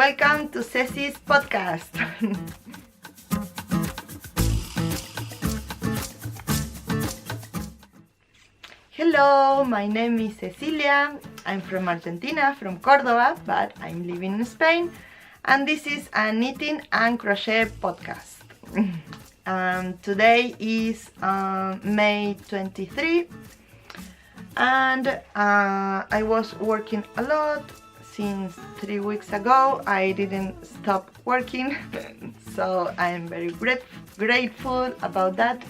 welcome to Ceci's podcast. Hello, my name is Cecilia. I'm from Argentina, from Córdoba, but I'm living in Spain, and this is a knitting and crochet podcast. Today is May 23, and I was working a lot since 3 weeks ago. I didn't stop working, so I'm very grateful about that.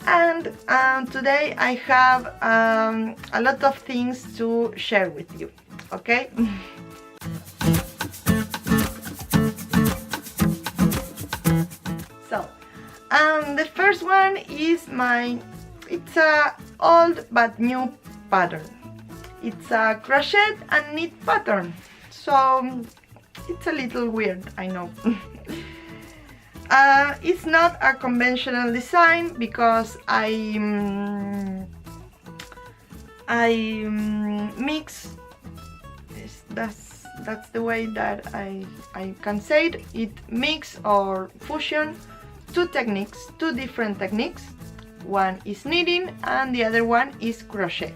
And today I have a lot of things to share with you, okay? So, the first one is it's a old but new pattern. It's a crochet and knit pattern, so it's a little weird, I know. It's not a conventional design because I mix. That's the way that I can say it. It mix or fusion two different techniques. One is knitting and the other one is crochet.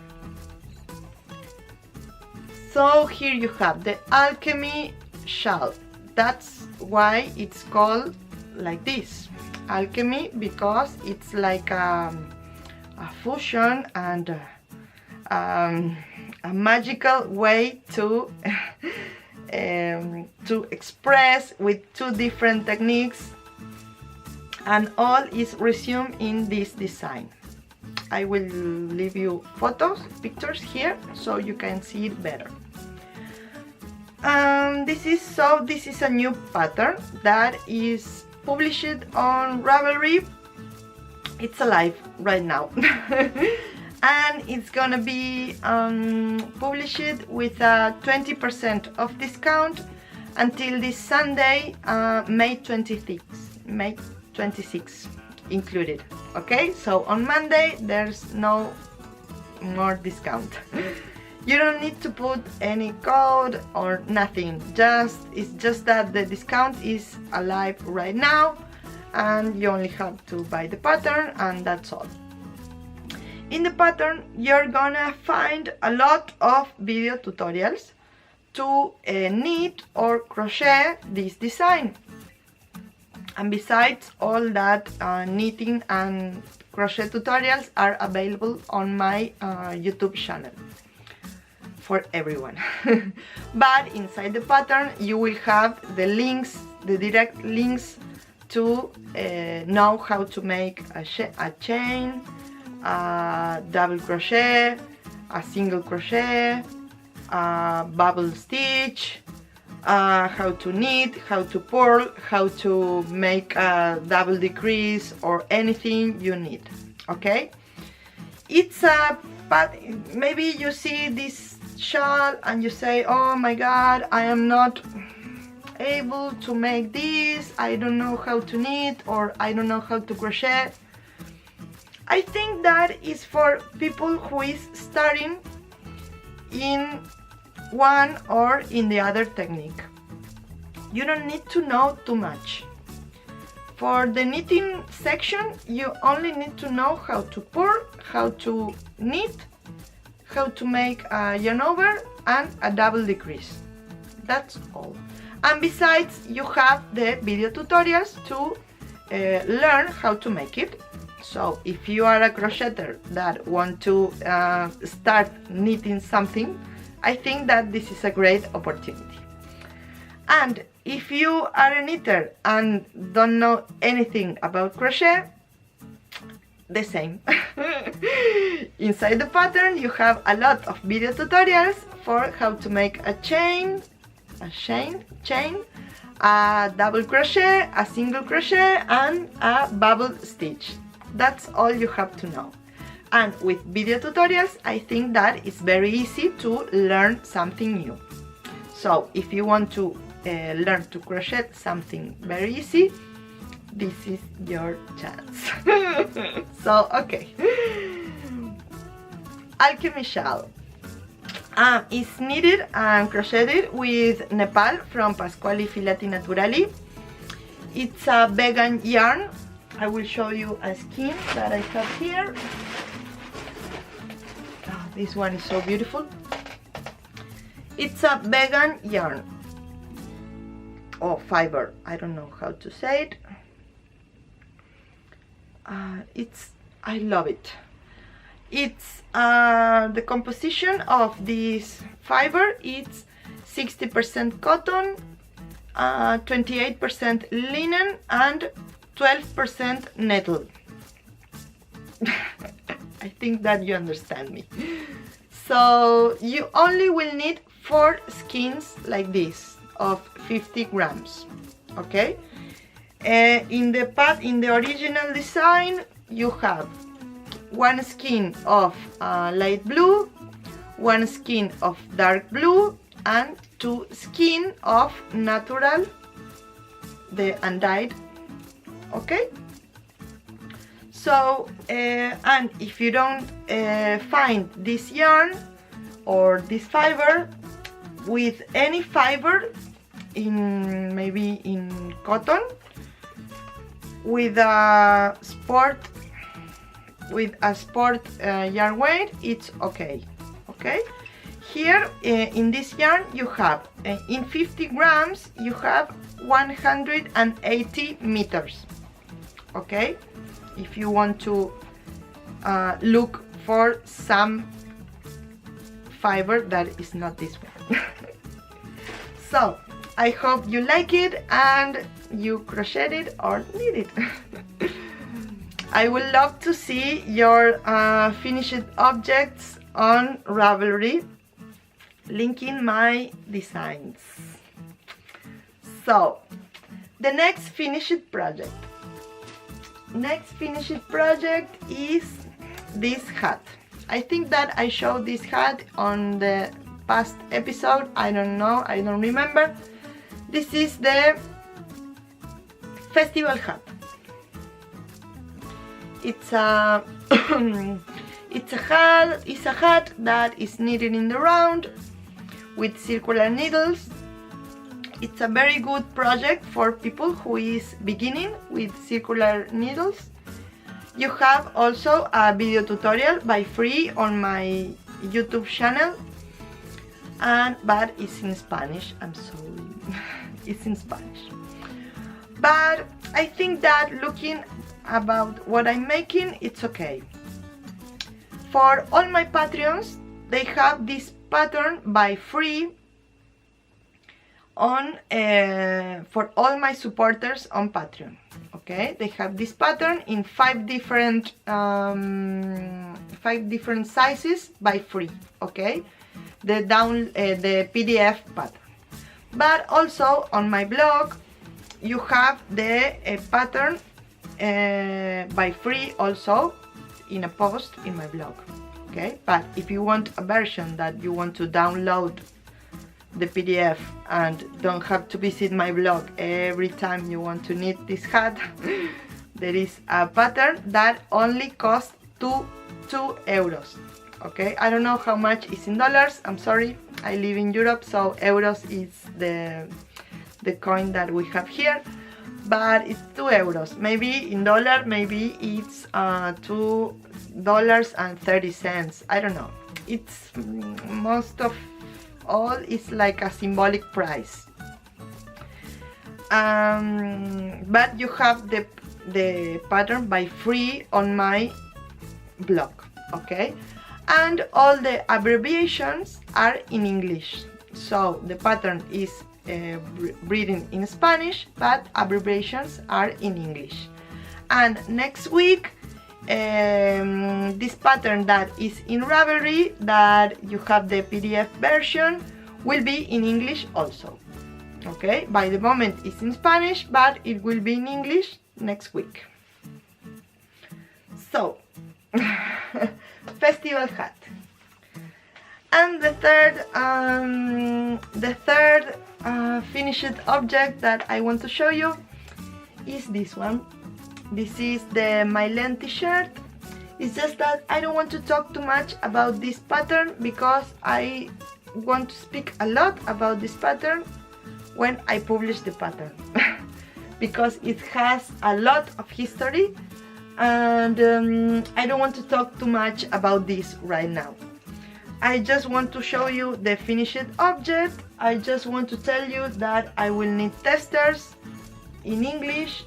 So here you have the alchemy shawl. That's why it's called like this, alchemy, because it's like a fusion and a magical way to express with two different techniques, and all is resumed in this design. I will leave you pictures here so you can see it better. This is a new pattern that is published on Ravelry. It's alive right now. And it's gonna be published with a 20% off discount until this Sunday, May 26 included. Okay, so on Monday there's no more discount. You don't need to put any code or nothing. It's just that the discount is alive right now, and you only have to buy the pattern, and that's all. In the pattern, you're gonna find a lot of video tutorials to knit or crochet this design. And besides all that, knitting and crochet tutorials are available on my YouTube channel for everyone. But inside the pattern you will have the direct links to know how to make a chain, a double crochet, a single crochet, a bubble stitch, how to knit, how to purl, how to make a double decrease, or anything you need. Okay, but maybe you see this shawl and you say, oh my god, I am not able to make this, I don't know how to knit, or I don't know how to crochet. I think that is for people who is starting in one or in the other technique. You don't need to know too much. For the knitting section, you only need to know how to purl, how to knit, how to make a yarn over and a double decrease. That's all. And besides, you have the video tutorials to learn how to make it. So if you are a crocheter that want to start knitting something, I think that this is a great opportunity. And if you are a knitter and don't know anything about crochet, the same. Inside the pattern you have a lot of video tutorials for how to make a chain, a double crochet, a single crochet, and a bubble stitch. That's all you have to know. And with video tutorials, I think that it's very easy to learn something new. So if you want to learn to crochet something very easy, this is your chance. So, okay. Alchemy shawl. It's knitted and crocheted with Nepal from Pasquali Filati Naturali. It's a vegan yarn. I will show you a skein that I have here. Oh, this one is so beautiful. It's a vegan yarn or fiber. I don't know how to say it. I love it. It's the composition of this fiber. It's 60% cotton, 28% linen, and 12% nettle. I think that you understand me. So you only will need 4 skeins like this of 50 grams. Okay. In the original design, you have 1 skein of light blue, 1 skein of dark blue, and 2 skein of natural, the undyed. Okay. So and if you don't find this yarn or this fiber, with any fiber, maybe in cotton, with a sport yarn weight, it's okay. Okay. Here in this yarn you have in 50 grams you have 180 meters. Okay. If you want to look for some fiber that is not this one. So I hope you like it and you crochet it or knit it. I would love to see your finished objects on Ravelry, linking my designs. So the next finished project is this hat. I think that I showed this hat on the past episode. I don't know, I don't remember. This is the festival hat. It's a hat that is knitted in the round with circular needles. It's a very good project for people who is beginning with circular needles. You have also a video tutorial by free on my YouTube channel, but it's in Spanish. I'm sorry, it's in Spanish. But I think that looking about what I'm making, it's okay. For all my Patreons, they have this pattern by free on for all my supporters on Patreon. Okay, they have this pattern in 5 different sizes by free. Okay, the PDF pattern. But also on my blog you have the pattern by free also in a post in my blog. Okay, but if you want a version that you want to download the PDF and don't have to visit my blog every time you want to knit this hat, there is a pattern that only costs 2 euros. Okay, I don't know how much is in dollars. I'm sorry, I live in Europe, so euros is the coin that we have here, but it's 2 euros. Maybe in dollar, maybe it's $2.30. I don't know. It's most of all is like a symbolic price. But you have the pattern by free on my blog. Okay, and all the abbreviations are in English. So the pattern is written in Spanish, but abbreviations are in English. And next week, this pattern that is in Ravelry, that you have the PDF version, will be in English also. Okay, by the moment it's in Spanish, but it will be in English next week. So festival hat. And the third finished object that I want to show you is this one. This is the Mylanta shirt. It's just that I don't want to talk too much about this pattern because I want to speak a lot about this pattern when I publish the pattern because it has a lot of history, and I don't want to talk too much about this right now. I just want to show you the finished object. I just want to tell you that I will need testers in English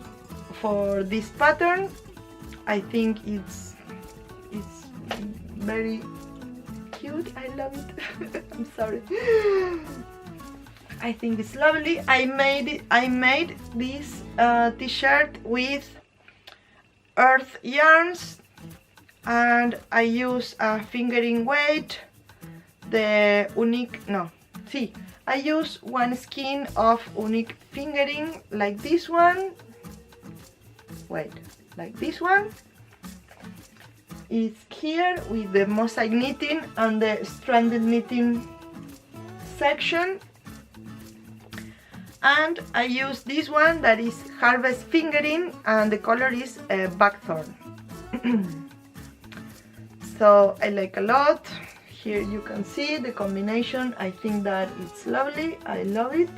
for this pattern. I think it's very cute. I love it. I'm sorry. I think it's lovely. I made this t-shirt with earth yarns, and I use a fingering weight. I use one skein of unique fingering like this one. Like this one. It's here with the mosaic knitting and the stranded knitting section. And I use this one that is harvest fingering, and the color is buckthorn. So I like a lot. Here you can see the combination. I think that it's lovely. I love it.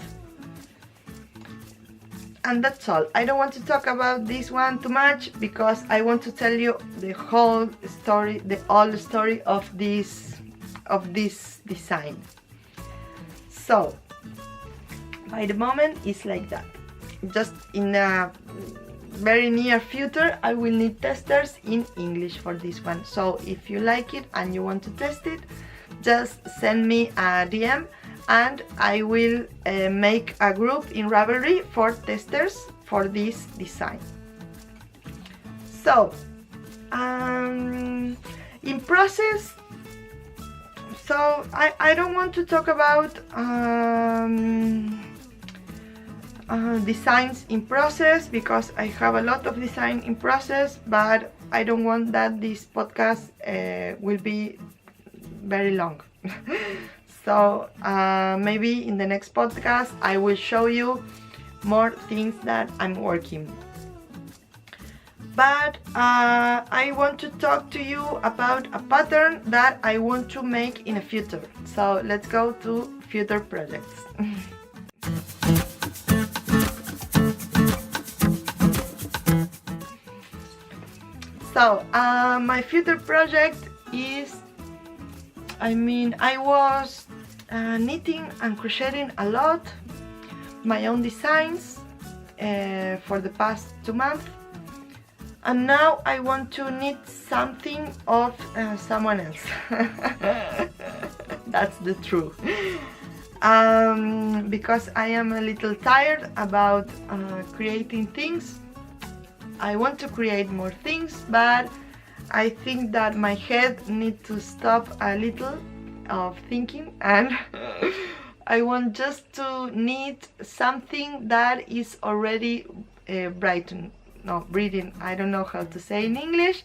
And that's all. I don't want to talk about this one too much because I want to tell you the whole story, the whole story of this design. So by the moment it's like that. Just in a very near future I will need testers in English for this one. So if you like it and you want to test it, just send me a DM and I will make a group in Ravelry for testers for this design. So in process, so I don't want to talk about designs in process because I have a lot of design in process, but I don't want that this podcast will be very long. So maybe in the next podcast I will show you more things that I'm working. But I want to talk to you about a pattern that I want to make in the future. So let's go to future projects. So my future project is, I was knitting and crocheting a lot, my own designs for the past 2 months, and now I want to knit something of someone else. That's the truth. Because I am a little tired about creating things. I want to create more things, but I think that my head needs to stop a little of thinking, and I want just to knit something that is already breathing. I don't know how to say in English,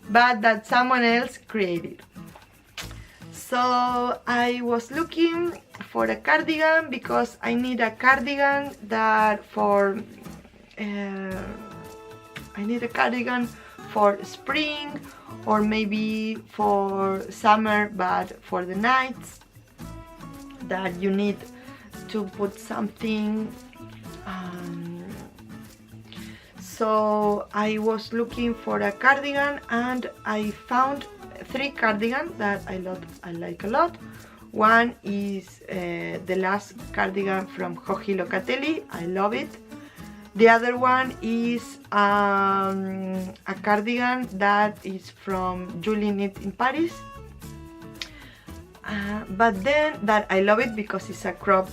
but that someone else created. So I was looking for a cardigan because I need a cardigan that I need a cardigan for spring or maybe for summer, but for the nights that you need to put something. So I was looking for a cardigan and I found 3 cardigans that I like a lot. One is the last cardigan from Joji Locatelli. I love it. The other one is a cardigan that is from Julie Knit in Paris. But then that I love it because it's a crop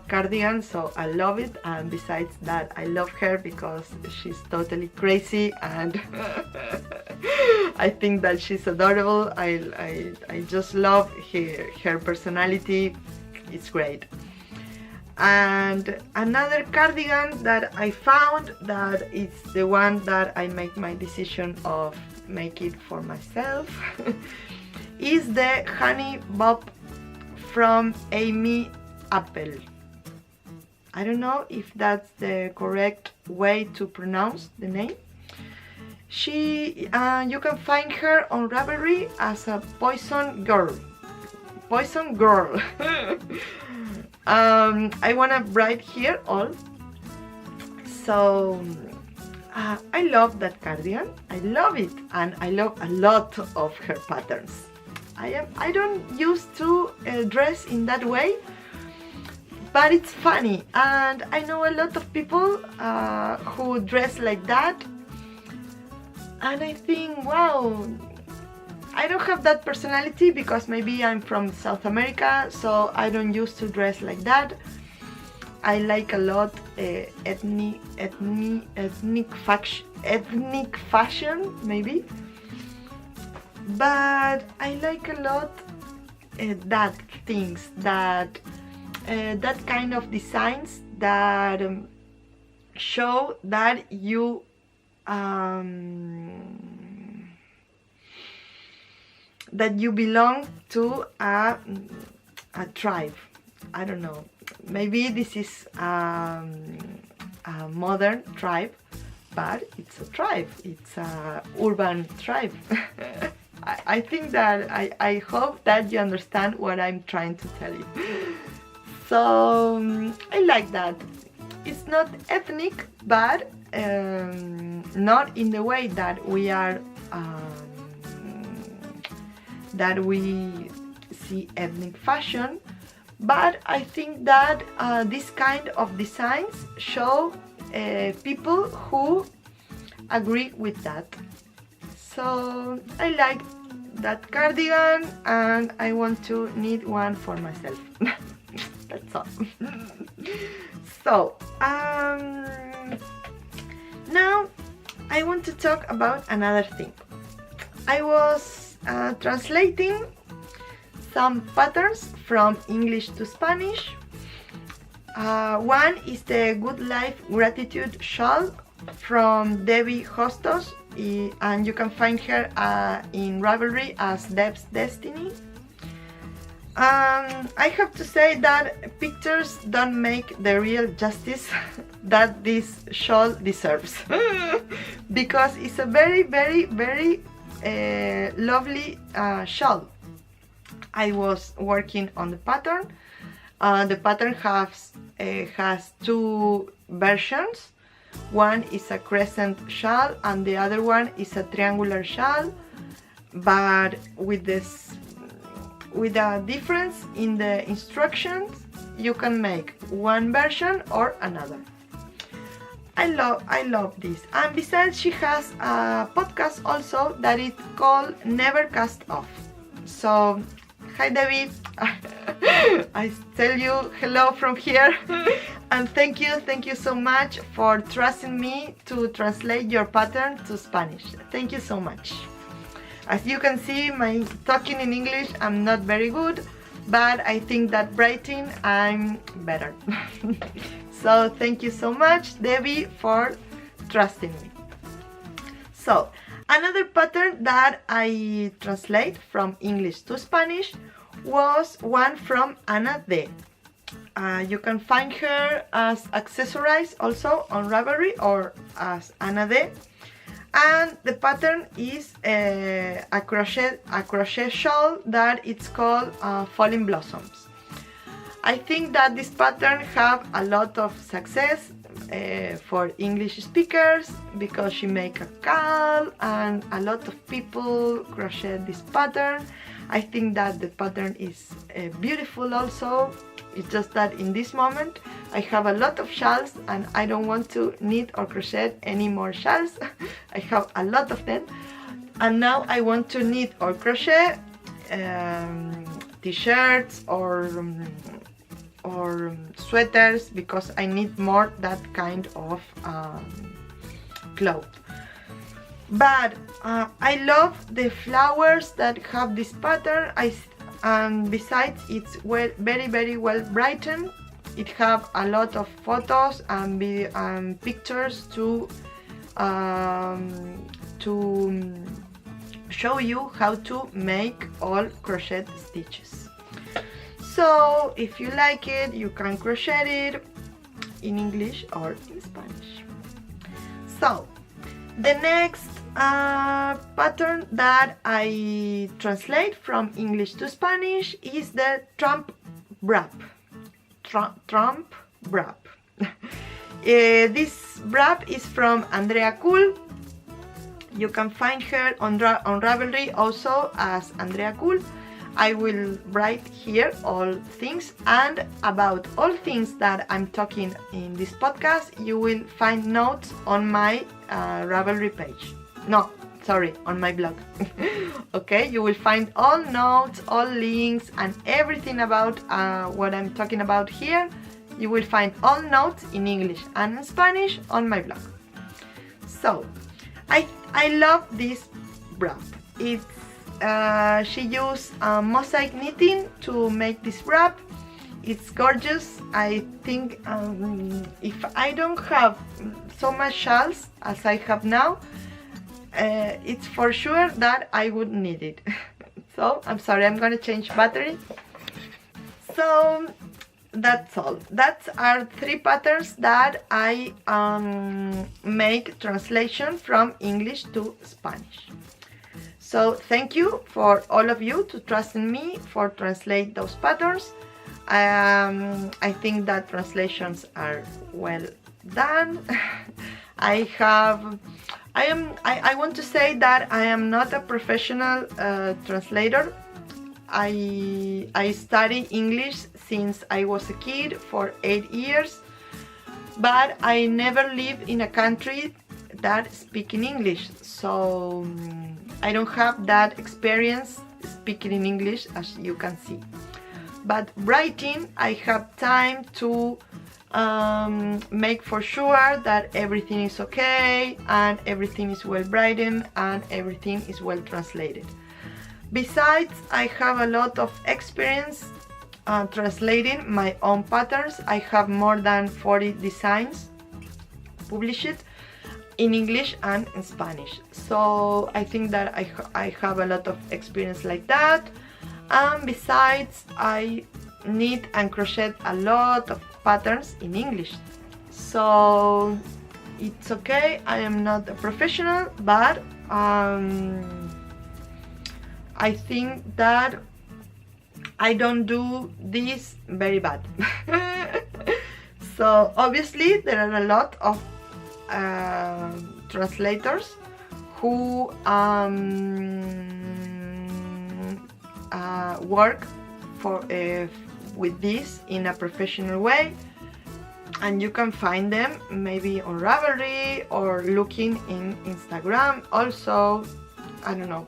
cardigan, so I love it. And besides that, I love her because she's totally crazy, and I think that she's adorable. I just love her personality. It's great. And another cardigan that I found that it's the one that I make my decision of make it for myself is the Honey Bob from Amy Apple. I don't know if that's the correct way to pronounce the name. You can find her on Ravelry as a poison girl. Poison girl. I wanna write here all. So I love that cardigan. I love it, and I love a lot of her patterns. I don't used to dress in that way, but it's funny, and I know a lot of people who dress like that, and I think, wow, I don't have that personality because maybe I'm from South America, so I don't used to dress like that. I like a lot ethnic fashion, maybe, but I like a lot that things that kind of designs that show that you belong to a tribe. I don't know, maybe this is a modern tribe, but it's a tribe, it's a urban tribe. I think that I hope that you understand what I'm trying to tell you. So I like that. It's not ethnic, but not in the way that we are that we see ethnic fashion, but I think that this kind of designs show people who agree with that. So I like that cardigan, and I want to knit one for myself. That's all. So now I want to talk about another thing. I was translating some patterns from English to Spanish. One is the Good Life Gratitude shawl from Debbie Hostos, and you can find her in Ravelry as Deb's Destiny. I have to say that pictures don't make the real justice that this shawl deserves, because it's a very, very, very lovely shawl. I was working on the pattern. The pattern has two versions. One is a crescent shawl and the other one is a triangular shawl, but with a difference in the instructions, you can make one version or another. I love this. And besides, she has a podcast also that is called Never Cast Off. So hi David, I tell you hello from here, and thank you so much for trusting me to translate your pattern to Spanish. Thank you so much. As you can see, my talking in English I'm not very good, but I think that writing I'm better. So thank you so much, Debbie, for trusting me. So another pattern that I translate from English to Spanish was one from Ana D. You can find her as Accessorize also on Ravelry or as Ana D. And the pattern is a crochet shawl that it's called Falling Blossoms. I think that this pattern have a lot of success for English speakers because she make a call and a lot of people crochet this pattern. I think that the pattern is beautiful also. It's just that in this moment I have a lot of shawls and I don't want to knit or crochet any more shawls. I have a lot of them, and now I want to knit or crochet t-shirts or sweaters because I need more that kind of cloth. But I love the flowers that have this pattern. And besides, it's very, very well written. It have a lot of photos and pictures to show you how to make all crochet stitches. So if you like it, you can crochet it in English or in Spanish. So the next pattern that I translate from English to Spanish is the Trump wrap. Trump wrap. This wrap is from Andrea Cool. You can find her on Ravelry also as Andrea Cool. I will write here all things, and about all things that I'm talking in this podcast, you will find notes on my Ravelry page. No, sorry, on my blog. Okay, you will find all notes, all links, and everything about what I'm talking about here. You will find all notes in English and in Spanish on my blog. So, I love this wrap. It's she used mosaic knitting to make this wrap. It's gorgeous. I think if I don't have so much shawls as I have now, it's for sure that I would need it. So I'm sorry, I'm gonna change battery. So that's all. That are 3 patterns that I make translation from English to Spanish. So thank you for all of you to trust in me for translate those patterns. I think that translations are well done. I want to say that I am not a professional translator. I study English since I was a kid for 8 years, but I never lived in a country that speaks in English, so I don't have that experience speaking in English, as you can see. But writing, I have time to make for sure that everything is okay and everything is well written and everything is well translated. Besides, I have a lot of experience translating my own patterns. I have more than 40 designs published in English and in Spanish. So I think that I have a lot of experience like that. And besides, I knit and crochet a lot of patterns in English. So it's okay, I am not a professional, but I think that I don't do this very bad. So obviously there are a lot of translators who work with this in a professional way, and you can find them maybe on Ravelry or looking in Instagram also, I don't know.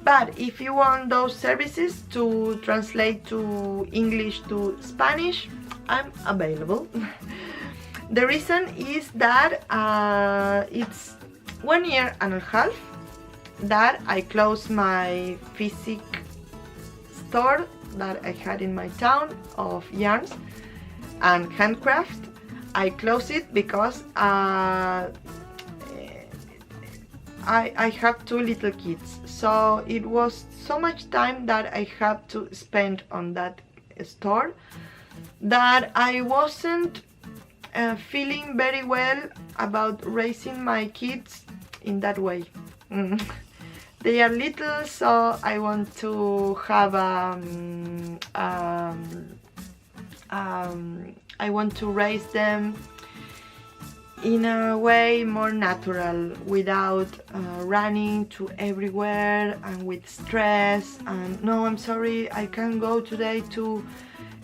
But if you want those services to translate to English to Spanish, I'm available. The reason is that it's 1 year and a half that I closed my physical store that I had in my town of yarns and handcraft. I closed it because I have 2 little kids, so it was so much time that I had to spend on that store that I wasn't feeling very well about raising my kids in that way. They are little, so I want to have I want to raise them in a way more natural, without running to everywhere and with stress and no, I'm sorry, I can't go today to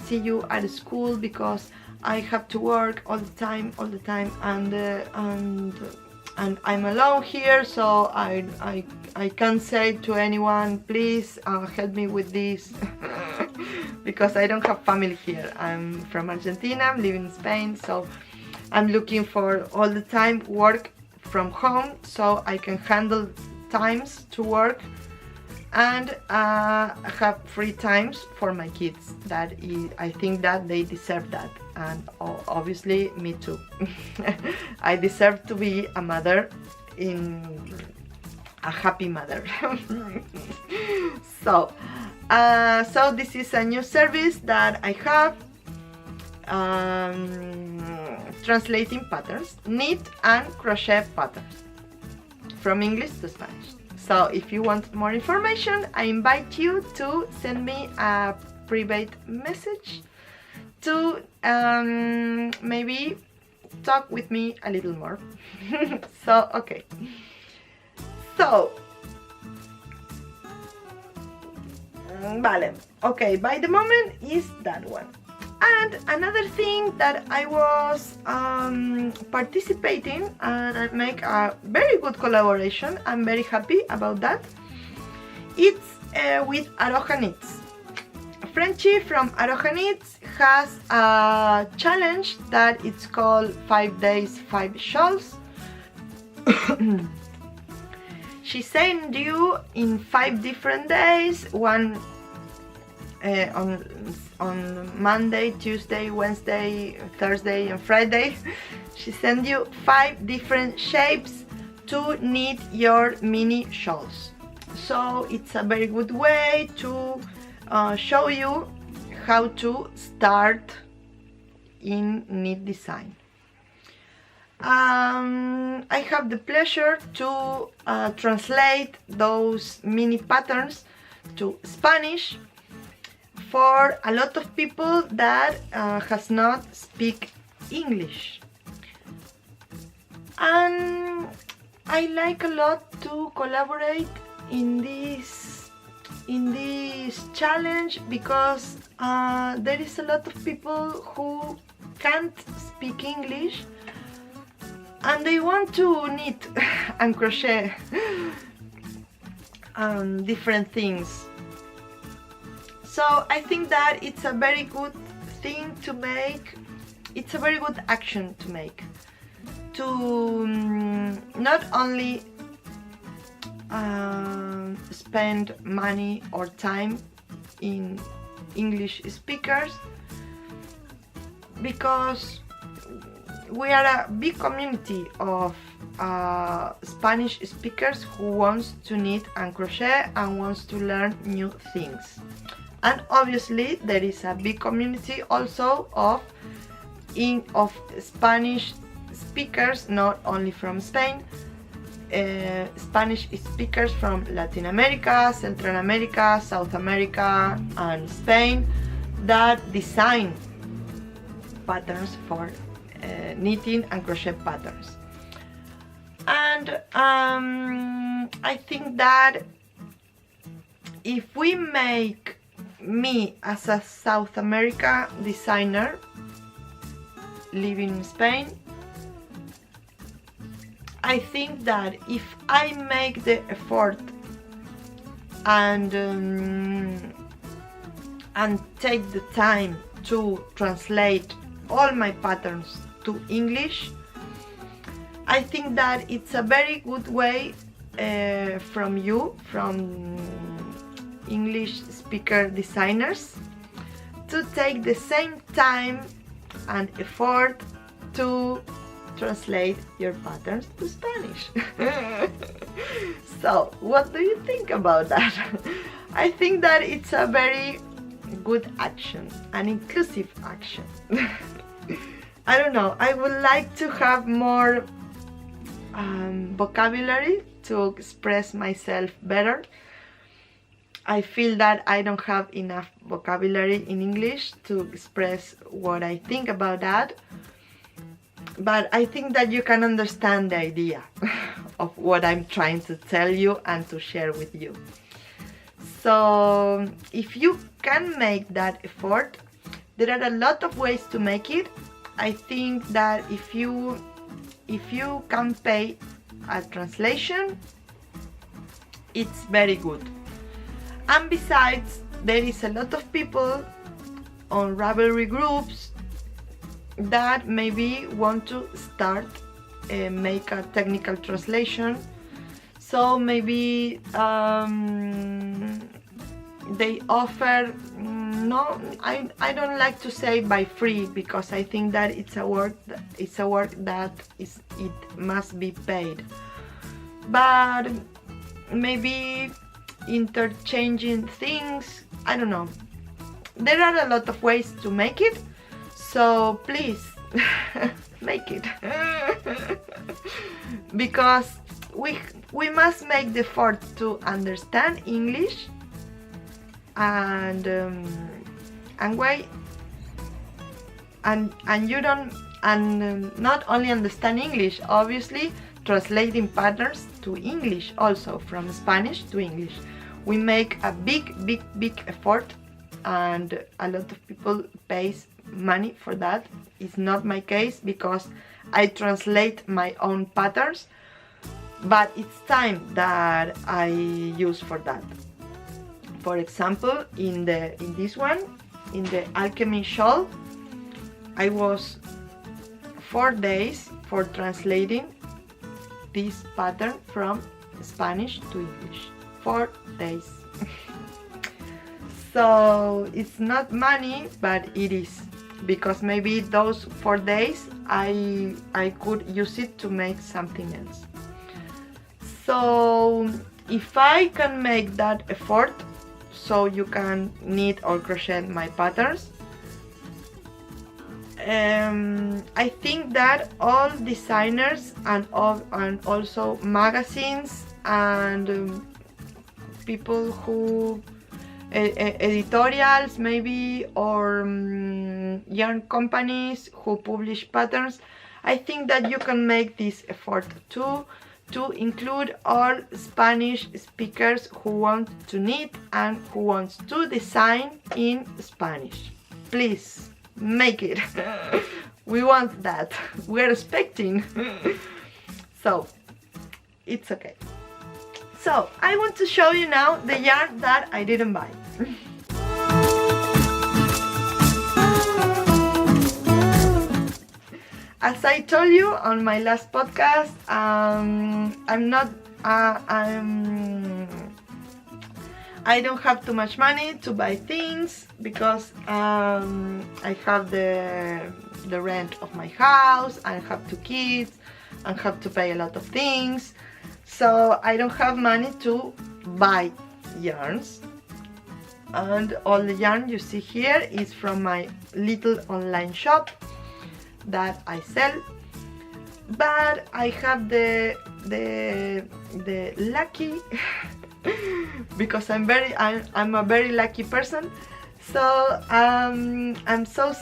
see you at school because I have to work all the time, and I'm alone here, so I can't say to anyone, please help me with this, because I don't have family here. I'm from Argentina, I'm living in Spain, so I'm looking for all the time work from home so I can handle times to work and have free times for my kids. I think that they deserve that, and obviously me too. I deserve to be a mother, a happy mother. So this is a new service that I have, translating patterns, knit and crochet patterns. from English to Spanish. So if you want more information, I invite you to send me a private message to maybe talk with me a little more. So, okay. So, vale. Okay, by the moment is that one. And another thing that I was participating, and I make a very good collaboration, I'm very happy about that. It's with Aroha Knits. Frenchie from Aroha Knits has a challenge that it's called 5 days, 5 shawls. She sent you in 5 different days, one on Monday, Tuesday, Wednesday, Thursday and Friday. She sent you 5 different shapes to knit your mini shawls. So it's a very good way to show you how to start in knit design. I have the pleasure to translate those mini patterns to Spanish for a lot of people that has not speak English. And I like a lot to collaborate in this challenge because there is a lot of people who can't speak English and they want to knit and crochet different things. So I think that it's a very good thing to make, it's a very good action to make, to not only spend money or time in English speakers, because we are a big community of Spanish speakers who wants to knit and crochet and wants to learn new things. And obviously there is a big community also of Spanish speakers, not only from Spain, Spanish speakers from Latin America, Central America, South America and Spain that design patterns for knitting and crochet patterns. And I think that if we make me as a South America designer living in Spain, I think that if I make the effort and take the time to translate all my patterns to English, I think that it's a very good way from English speaker designers to take the same time and effort to translate your patterns to Spanish. So what do you think about that? I think that it's a very good action, an inclusive action. I don't know, I would like to have more vocabulary to express myself better. I feel that I don't have enough vocabulary in English to express what I think about that, but I think that you can understand the idea of what I'm trying to tell you and to share with you. So if you can make that effort, there are a lot of ways to make it. I think that if you can pay a translation, it's very good. And besides, there is a lot of people on Ravelry groups that maybe want to start make a technical translation. So maybe they offer, no, I don't like to say by free, because I think that it's a work that it must be paid. But maybe interchanging things, I don't know. There are a lot of ways to make it, so please make it. Because we must make the effort to understand English and wait, and you don't, and not only understand English, obviously translating patterns to English, also from Spanish to English. We make a big effort, and a lot of people pays money for that. It's not my case because I translate my own patterns, but it's time that I use for that. For example, in this one, in the alchemy shawl, I was 4 days for translating this pattern from Spanish to English. 4 days. So it's not money, but it is, because maybe those 4 days I could use it to make something else. So if I can make that effort, so you can knit or crochet my patterns, I think that all designers and also magazines and people who editorials maybe, or yarn companies who publish patterns, I think that you can make this effort too, to include all Spanish speakers who want to knit and who wants to design in Spanish. Please make it. We want that. We're expecting. So it's okay. So I want to show you now the yarn that I didn't buy. As I told you on my last podcast, I don't have too much money to buy things because I have the rent of my house, I have 2 kids, I have to pay a lot of things, so I don't have money to buy yarns. And all the yarn you see here is from my little online shop that I sell, but I have the lucky because I'm a very lucky person. So I'm so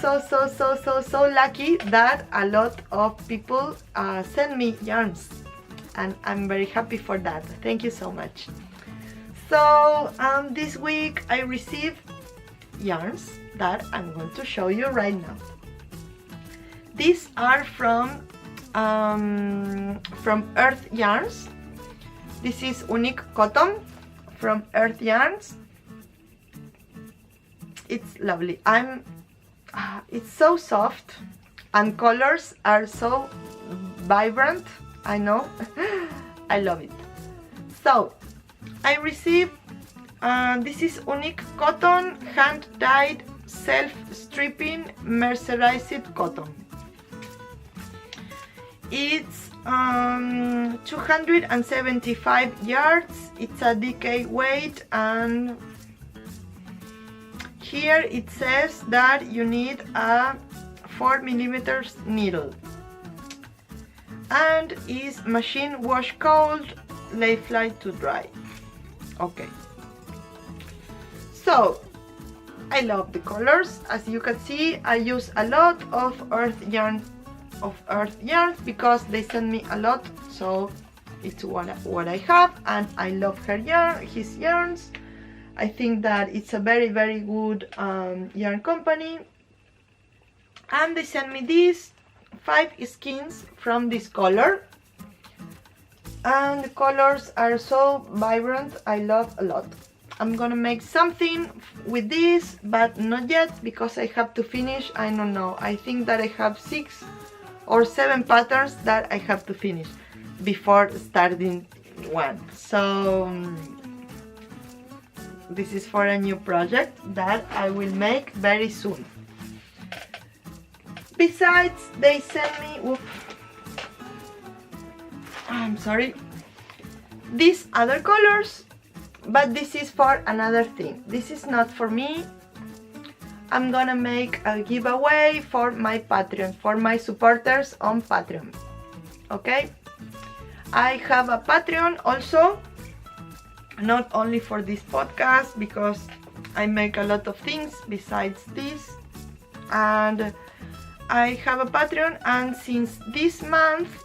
lucky that a lot of people send me yarns, and I'm very happy for that. Thank you so much. So this week I received yarns that I'm going to show you right now. These are from Earth Yarns. This is unique cotton from Earth Yarns. It's lovely. It's so soft, and colors are so vibrant. I know. I love it. So I received this is unique cotton, hand dyed, self-stripping, mercerized cotton. It's 275 yards. It's a DK weight, and here it says that you need a 4mm needle, and is machine wash cold, lay fly to dry. Okay, so I love the colors. As you can see, I use a lot of Earth yarns because they send me a lot, so it's what I have, and I love his yarns. I think that it's a very good yarn company, and they sent me these 5 skeins from this color, and the colors are so vibrant. I love a lot. I'm gonna make something with this, but not yet because I have to finish. I don't know, I think that I have 6 or 7 patterns that I have to finish before starting one. So this is for a new project that I will make very soon. Besides, they sent me, I'm sorry, these other colors, but this is for another thing. This is not for me. I'm gonna make a giveaway for my Patreon, for my supporters on Patreon. Okay? I have a Patreon also, not only for this podcast, because I make a lot of things besides this, and I have a Patreon, and since this month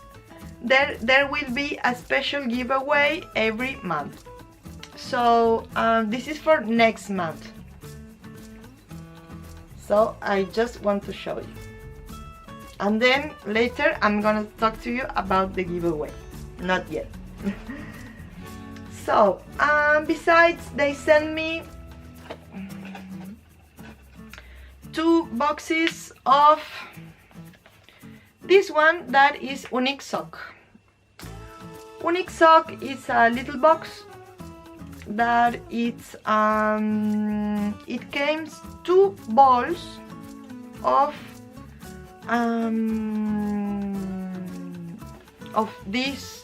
there will be a special giveaway every month. So this is for next month, so I just want to show you, and then later I'm gonna talk to you about the giveaway. Not yet. So besides, they sent me 2 boxes of this one that is Unique Sock. Unique Sock is a little box that it's it came 2 balls of this.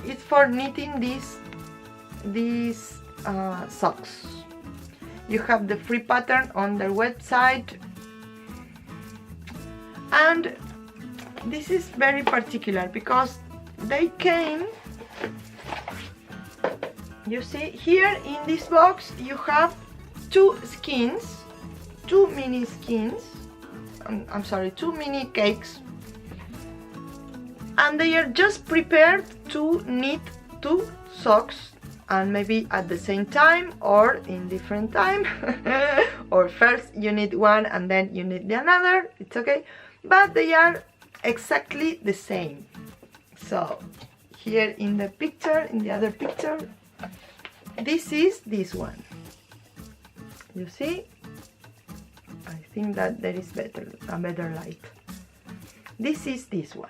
It's for knitting these socks. You have the free pattern on their website, and this is very particular because they came, you see here in this box you have 2 skins, 2 mini skins, I'm sorry, 2 mini cakes, and they are just prepared to knit 2 socks, and maybe at the same time or in different time or first you knit one and then you knit the another, it's okay, but they are exactly the same. So here in the picture, in the other picture, this is this one, you see, I think that there is a better light. This is this one.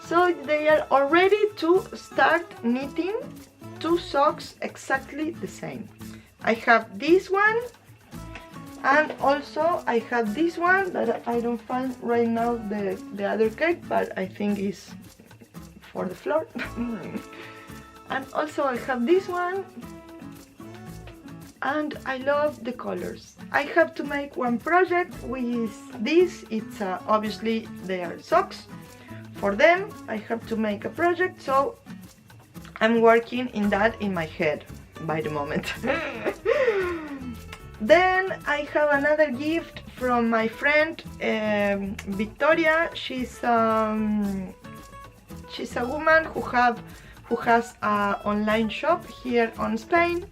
So they are all ready to start knitting 2 socks exactly the same. I have this one, and also I have this one that I don't find right now the other cake, but I think is for the floor. And also I have this one, and I love the colors. I have to make one project with this. It's obviously they are socks. For them I have to make a project, so I'm working in that in my head by the moment. Then I have another gift from my friend Victoria. She's a woman who has an online shop here on Spain.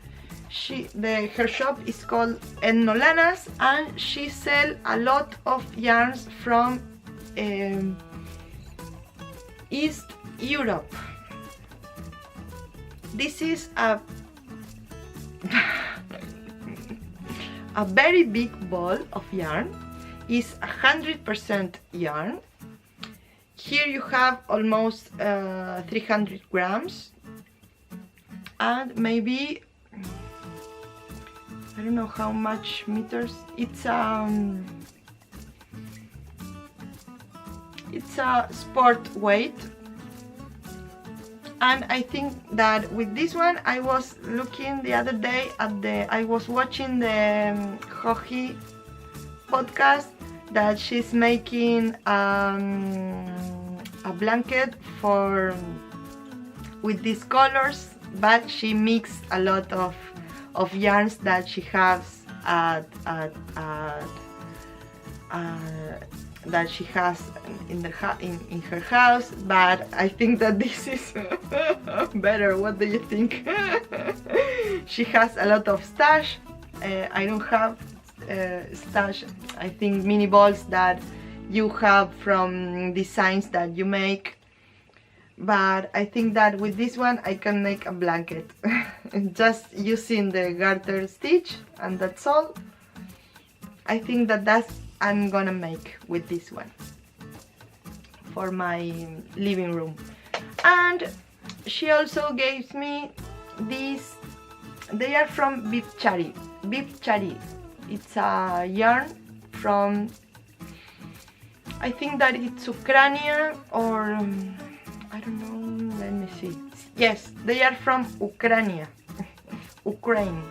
Her shop is called Etnolanas, and she sells a lot of yarns from East Europe. This is a very big ball of yarn. It's 100% yarn. Here you have almost 300 grams, and maybe I don't know how much meters. It's a sport weight. And I think that with this one, I was looking the other day at I was watching the Joji podcast that she's making a blanket with these colors, but she mixed a lot of yarns that she has that she has in her house, but I think that this is better. What do you think? She has a lot of stash. I don't have stash. I think mini balls that you have from designs that you make, but I think that with this one I can make a blanket just using the garter stitch, and that's all. I think that's I'm gonna make with this one for my living room. And she also gave me these. They are from Beef Chari. It's a yarn from, I think that it's Ukraine, or I don't know, let me see. Yes, they are from Ukraine. Ukraine.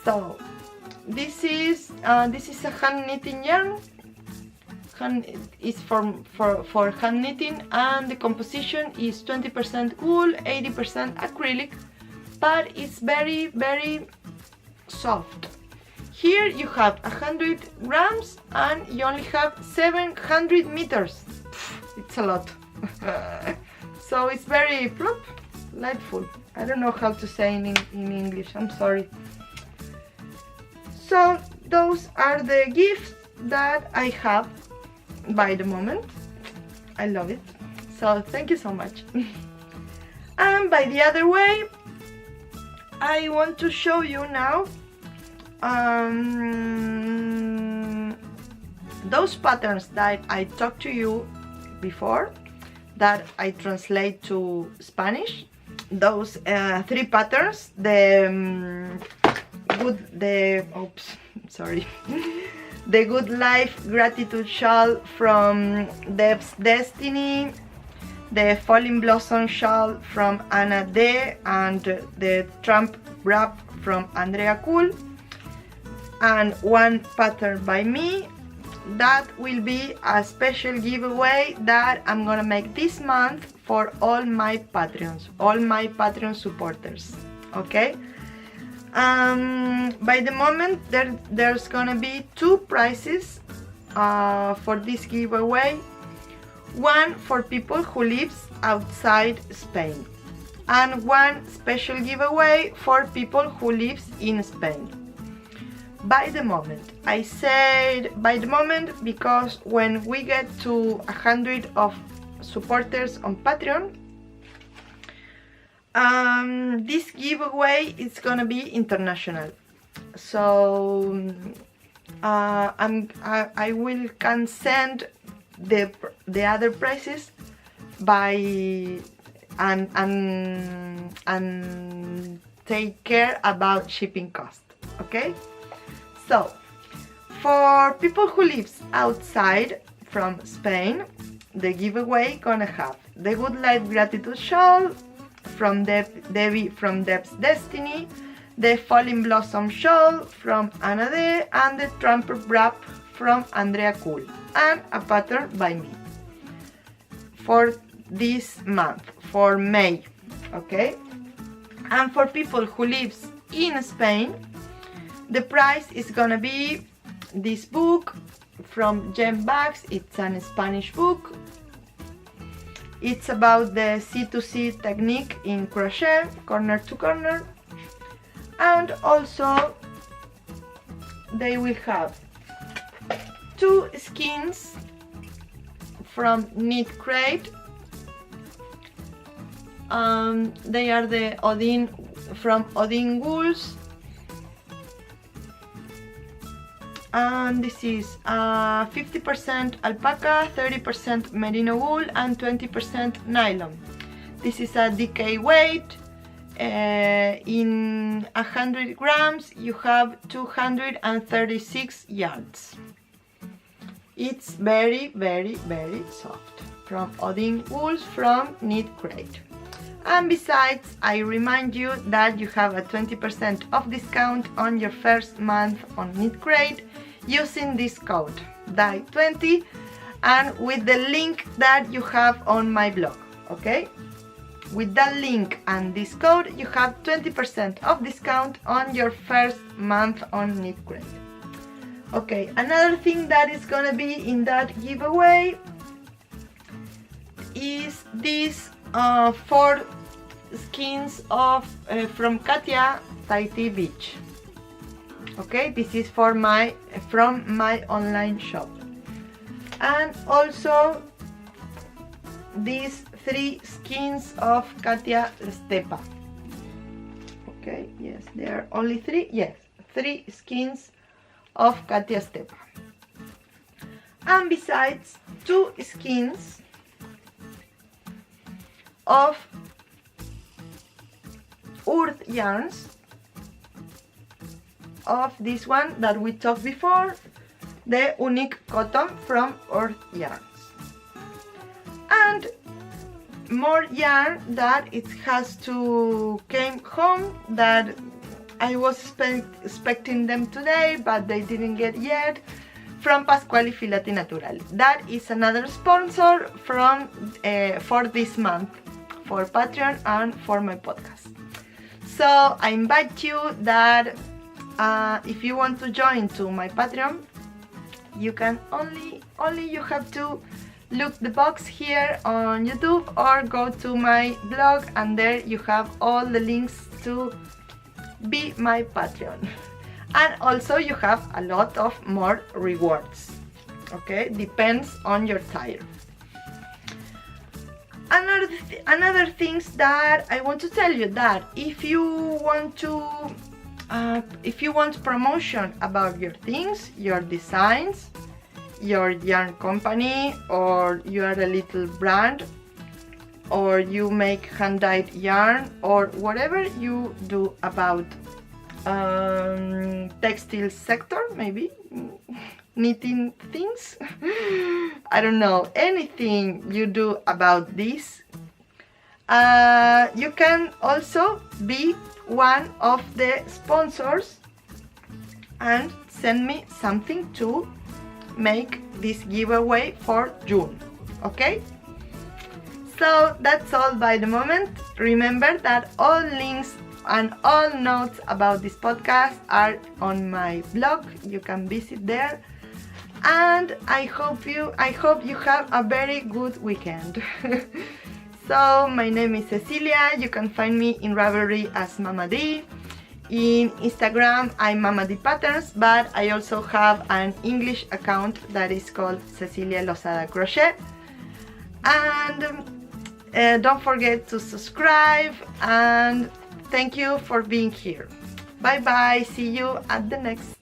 So this is a hand knitting yarn, is for hand knitting, and the composition is 20% wool, 80% acrylic, but it's very soft. Here you have 100 grams and you only have 700 meters. It's a lot. So it's very plump, lightful. I don't know how to say in English, I'm sorry. So those are the gifts that I have by the moment. I love it. So thank you so much. And by the other way, I want to show you now those patterns that I talked to you before, that I translate to Spanish. Those 3 patterns, the Good Life Gratitude Shawl from Deb's Destiny, the Falling Blossom Shawl from Anna D, and the Trump Wrap from Andrea Cool, and 1 pattern by me. That will be a special giveaway that I'm gonna make this month for all my Patreons, all my Patreon supporters, okay? By the moment there's gonna be 2 prizes for this giveaway. One for people who lives outside Spain, and 1 special giveaway for people who lives in Spain. By the moment, I said by the moment because when we get to 100 of supporters on Patreon, this giveaway is gonna be international. So I will can send the other prices by and take care about shipping cost, okay? So for people who lives outside from Spain, the giveaway gonna have the Good Life Gratitude Shawl from Debbie from Deb's Destiny, the Falling Blossom Shawl from Anna D, and the Trump Wrap from Andrea Cool, and a pattern by me for this month, for May, okay? And for people who lives in Spain, the price is gonna be this book from Gem Bags. It's an Spanish book. It's about the C2C technique in crochet, corner to corner. And also they will have 2 skins from Knit Crate. They are the Odin from Odin Wools. And this is 50% alpaca, 30% merino wool, and 20% nylon. This is a DK weight. In 100 grams you have 236 yards. It's very soft, from Odin Wools from Knit Crate. And besides, I remind you that you have a 20% off discount on your first month on Knit Crate using this code DIE20 and with the link that you have on my blog, okay? With that link and this code you have 20% off discount on your first month on Knit Crate. Okay, another thing that is gonna be in that giveaway is this 4 skins of from Katia Tahiti Beach. Okay, this is for from my online shop. And also these 3 skins of Katia Stepa. Okay, yes, there are only 3. Yes, 3 skins of Katia Stepa. And besides, 2 skins of Earth yarns, of this one that we talked before, the Unique Cotton from Earth Yarns. And more yarn that it has to came home, that I was expecting them today but they didn't get yet. from Pasquale Filati Naturali. That is another sponsor from for this month, for Patreon and for my podcast. So I invite you that if you want to join to my Patreon, you can only you have to look the box here on YouTube or go to my blog, and there you have all the links to be my Patreon. And also you have a lot of more rewards. Okay, depends on your tier. Another things that I want to tell you, that if you want promotion about your things, your designs, your yarn company, or you are a little brand, or you make hand-dyed yarn, or whatever you do about textile sector, maybe knitting things, I don't know, anything you do about this, you can also be one of the sponsors and send me something to make this giveaway for June. Okay, so that's all by the moment. Remember that all links and all notes about this podcast are on my blog. You can visit there, and I hope you have a very good weekend. So my name is Cecilia. You can find me in Ravelry as Mama D. In Instagram I'm Mama D Patterns, but I also have an English account that is called Cecilia Losada Crochet. And don't forget to subscribe, and thank you for being here. Bye bye, see you at the next